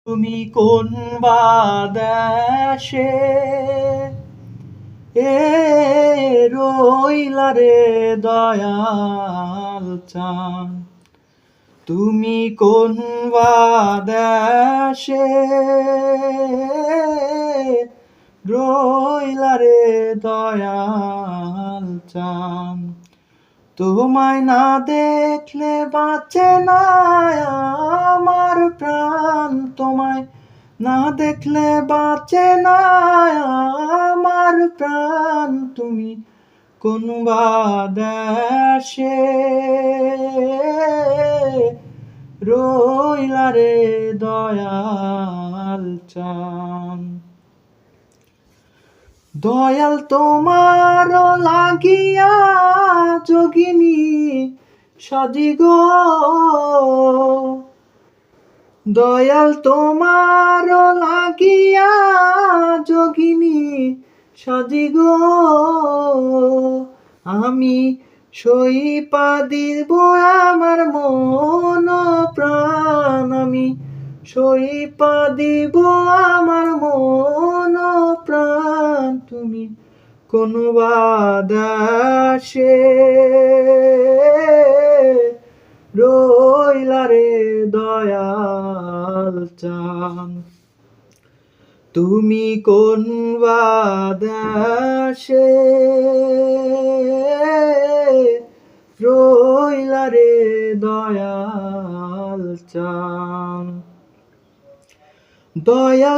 তুমি কোন বাদেশে রইলা রে দয়াল চাঁদ, তুমি কোন বাদেশে রইলা রে দয়াল চাঁদ। তোমায় না দেখলে বাঁচে না আমার প্রাণ, তোমায় না দেখলে বাঁচে না আমার প্রাণ। তুমি কোন বাদেশে রইলা রে দয়াল চাঁদ। দয়াল তোমার লাগিয়া যোগিনী সাজি গো, দয়াল তোমার লাগিয়া যোগিনী সাজি গো। আমি সইপা দিব আমার মন প্রাণ, আমি সইপা দিব আমার মন প্রাণ। তুমি কোন বাদেশে রইলা রে দয়াল চাঁদ, তুমি কোন বাদেশে রইলা রে দয়াল চাঁদ। দয়াল